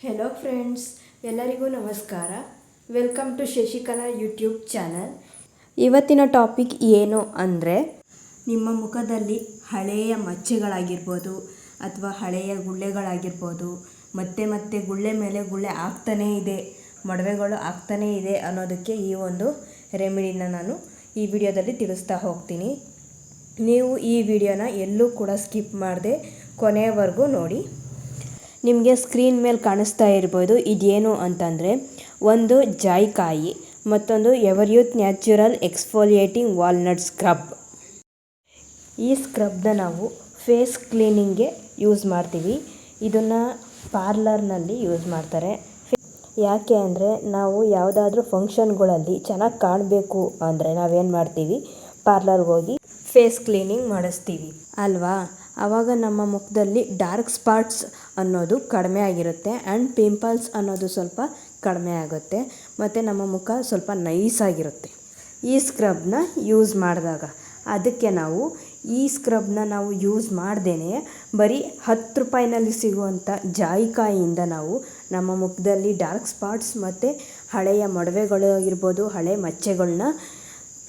Hello friends, ಎಲ್ಲರಿಗೂ ನಮಸ್ಕಾರ. Welcome to Shashikala YouTube channel. ಇವತ್ತಿನ ಟಾಪಿಕ್ ಏನು ಅಂದರೆ, ನಿಮ್ಮ ಮುಖದಲ್ಲಿ ಹಳೆಯ ಮಚ್ಚೆಗಳಾಗಿರ್ಬೋದು ಅಥವಾ ಹಳೆಯ ಗುಳ್ಳೆಗಳಾಗಿರ್ಬೋದು, ಮತ್ತೆ ಗುಳ್ಳೆ ಮೇಲೆ ಗುಳ್ಳೆ ಆಗ್ತಾನೇ ಇದೆ, ಮೊಡವೆಗಳು ಆಗ್ತಾನೇ ಇದೆ ಅನ್ನೋದಕ್ಕೆ ಈ ಒಂದು ರೆಮಿಡಿನ ನಾನು ಈ ವಿಡಿಯೋದಲ್ಲಿ ತಿಳಿಸ್ತಾ ಹೋಗ್ತೀನಿ. ನೀವು ಈ ವಿಡಿಯೋನ ಎಲ್ಲೂ ಕೂಡ ಸ್ಕಿಪ್ ಮಾಡದೆ ಕೊನೆಯವರೆಗೂ ನೋಡಿ. ನಿಮಗೆ ಸ್ಕ್ರೀನ್ ಮೇಲೆ ಕಾಣಿಸ್ತಾ ಇರ್ಬೋದು ಇದೇನು ಅಂತಂದರೆ, ಒಂದು ಜಾಯಿಕಾಯಿ, ಮತ್ತೊಂದು Everyuth natural exfoliating walnut scrub. ಈ ಸ್ಕ್ರಬ್ನ ನಾವು ಫೇಸ್ ಕ್ಲೀನಿಂಗ್ಗೆ ಯೂಸ್ ಮಾಡ್ತೀವಿ. ಇದನ್ನು ಪಾರ್ಲರ್ನಲ್ಲಿ ಯೂಸ್ ಮಾಡ್ತಾರೆ. ಯಾಕೆ ಅಂದರೆ, ನಾವು ಯಾವುದಾದ್ರೂ ಫಂಕ್ಷನ್ಗಳಲ್ಲಿ ಚೆನ್ನಾಗಿ ಕಾಣಬೇಕು ಅಂದರೆ ನಾವೇನು ಮಾಡ್ತೀವಿ, ಪಾರ್ಲರ್ಗೆ ಹೋಗಿ ಫೇಸ್ ಕ್ಲೀನಿಂಗ್ ಮಾಡಿಸ್ತೀವಿ ಅಲ್ವಾ. ಆವಾಗ ನಮ್ಮ ಮುಖದಲ್ಲಿ ಡಾರ್ಕ್ ಸ್ಪಾಟ್ಸ್ ಅನ್ನೋದು ಕಡಿಮೆ ಆಗಿರುತ್ತೆ ಆ್ಯಂಡ್ ಪಿಂಪಲ್ಸ್ ಅನ್ನೋದು ಸ್ವಲ್ಪ ಕಡಿಮೆ ಆಗುತ್ತೆ, ಮತ್ತು ನಮ್ಮ ಮುಖ ಸ್ವಲ್ಪ ನೈಸಾಗಿರುತ್ತೆ ಈ ಸ್ಕ್ರಬ್ನ ಯೂಸ್ ಮಾಡಿದಾಗ. ಅದಕ್ಕೆ ನಾವು ಈ ಸ್ಕ್ರಬ್ನ ನಾವು ಯೂಸ್ ಮಾಡ್ದೇ ಬರೀ 10 ರೂಪಾಯಿನಲ್ಲಿ ಸಿಗುವಂಥ ಜಾಯಿಕಾಯಿಯಿಂದ ನಾವು ನಮ್ಮ ಮುಖದಲ್ಲಿ ಡಾರ್ಕ್ ಸ್ಪಾಟ್ಸ್ ಮತ್ತು ಹಳೆಯ ಮೊಡವೆಗಳು ಆಗಿರ್ಬೋದು, ಹಳೆ ಮಚ್ಚೆಗಳನ್ನ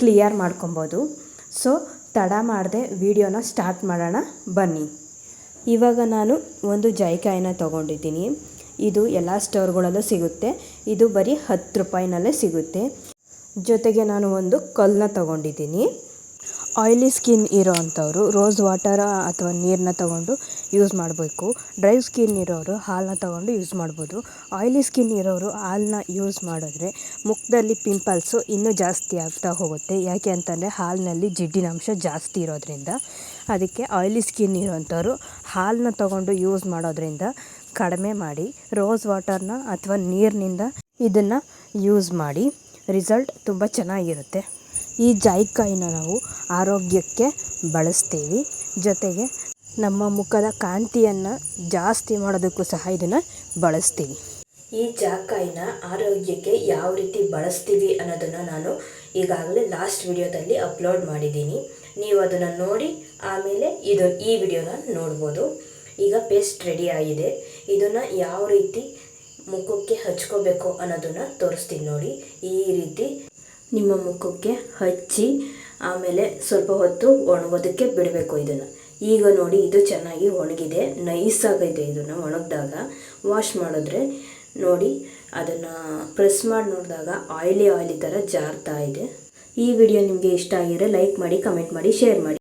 ಕ್ಲಿಯರ್ ಮಾಡ್ಕೊಬೋದು. ಸೊ ತಡ ಮಾಡದೆ ವಿಡಿಯೋನ ಸ್ಟಾರ್ಟ್ ಮಾಡೋಣ ಬನ್ನಿ. ಇವಾಗ ನಾನು ಒಂದು ಜಾಯಿಕಾಯಿನ ತೊಗೊಂಡಿದ್ದೀನಿ. ಇದು ಎಲ್ಲ ಸ್ಟೋರ್ಗಳಲ್ಲೂ ಸಿಗುತ್ತೆ. ಇದು ಬರೀ 10 ರೂಪಾಯಿನಲ್ಲೇ ಸಿಗುತ್ತೆ. ಜೊತೆಗೆ ನಾನು ಒಂದು ಕಲ್ಲನ್ನ ತೊಗೊಂಡಿದ್ದೀನಿ. ಆಯಿಲಿ ಸ್ಕಿನ್ ಇರೋ ಅಂಥವ್ರು ರೋಸ್ ವಾಟರ್ ಅಥವಾ ನೀರನ್ನ ತೊಗೊಂಡು ಯೂಸ್ ಮಾಡಬೇಕು. ಡ್ರೈ ಸ್ಕಿನ್ ಇರೋರು ಹಾಲನ್ನ ತೊಗೊಂಡು ಯೂಸ್ ಮಾಡ್ಬೋದು. ಆಯಿಲಿ ಸ್ಕಿನ್ ಇರೋರು ಹಾಲನ್ನ ಯೂಸ್ ಮಾಡಿದ್ರೆ ಮುಖದಲ್ಲಿ ಪಿಂಪಲ್ಸು ಇನ್ನೂ ಜಾಸ್ತಿ ಆಗ್ತಾ ಹೋಗುತ್ತೆ. ಯಾಕೆ ಅಂತಂದರೆ ಹಾಲಿನಲ್ಲಿ ಜಿಡ್ಡಿನಾಂಶ ಜಾಸ್ತಿ ಇರೋದ್ರಿಂದ. ಅದಕ್ಕೆ ಆಯಿಲಿ ಸ್ಕಿನ್ ಇರೋಂಥವ್ರು ಹಾಲನ್ನ ತೊಗೊಂಡು ಯೂಸ್ ಮಾಡೋದ್ರಿಂದ ಕಡಿಮೆ ಮಾಡಿ ರೋಸ್ ವಾಟರ್ನ ಅಥವಾ ನೀರಿನಿಂದ ಇದನ್ನು ಯೂಸ್ ಮಾಡಿ. ರಿಸಲ್ಟ್ ತುಂಬ ಚೆನ್ನಾಗಿರುತ್ತೆ. ಈ ಜಾಯಿಕಾಯಿನ ನಾವು ಆರೋಗ್ಯಕ್ಕೆ ಬಳಸ್ತೀವಿ. ಜೊತೆಗೆ ನಮ್ಮ ಮುಖದ ಕಾಂತಿಯನ್ನು ಜಾಸ್ತಿ ಮಾಡೋದಕ್ಕೂ ಸಹ ಇದನ್ನು ಬಳಸ್ತೀವಿ. ಈ ಜಾಯಿಕಾಯಿನ ಆರೋಗ್ಯಕ್ಕೆ ಯಾವ ರೀತಿ ಬಳಸ್ತೀವಿ ಅನ್ನೋದನ್ನು ನಾನು ಈಗಾಗಲೇ ಲಾಸ್ಟ್ ವಿಡಿಯೋದಲ್ಲಿ ಅಪ್ಲೋಡ್ ಮಾಡಿದ್ದೀನಿ. ನೀವು ಅದನ್ನು ನೋಡಿ ಆಮೇಲೆ ಈ ವಿಡಿಯೋನ ನೋಡ್ಬೋದು. ಈಗ ಪೇಸ್ಟ್ ರೆಡಿ ಆಗಿದೆ. ಇದನ್ನು ಯಾವ ರೀತಿ ಮುಖಕ್ಕೆ ಹಚ್ಕೋಬೇಕು ಅನ್ನೋದನ್ನು ತೋರಿಸ್ತೀನಿ ನೋಡಿ. ಈ ರೀತಿ ನಿಮ್ಮ ಮುಖಕ್ಕೆ ಹಚ್ಚಿ ಆಮೇಲೆ ಸ್ವಲ್ಪ ಹೊತ್ತು ಒಣಗೋದಕ್ಕೆ ಬಿಡಬೇಕು ಇದನ್ನು. ಈಗ ನೋಡಿ, ಇದು ಚೆನ್ನಾಗಿ ಒಣಗಿದೆ, ನೈಸಾಗಿದೆ. ಇದನ್ನು ಒಣಗಿದಾಗ ವಾಶ್ ಮಾಡಿದ್ರೆ ನೋಡಿ, ಅದನ್ನು ಪ್ರೆಸ್ ಮಾಡಿ ನೋಡಿದಾಗ ಆಯಿಲಿ ಥರ ಜಾರ್ತಾ ಇದೆ. ಈ ವಿಡಿಯೋ ನಿಮಗೆ ಇಷ್ಟ ಆಗಿದ್ರೆ ಲೈಕ್ ಮಾಡಿ, ಕಮೆಂಟ್ ಮಾಡಿ, ಶೇರ್ ಮಾಡಿ.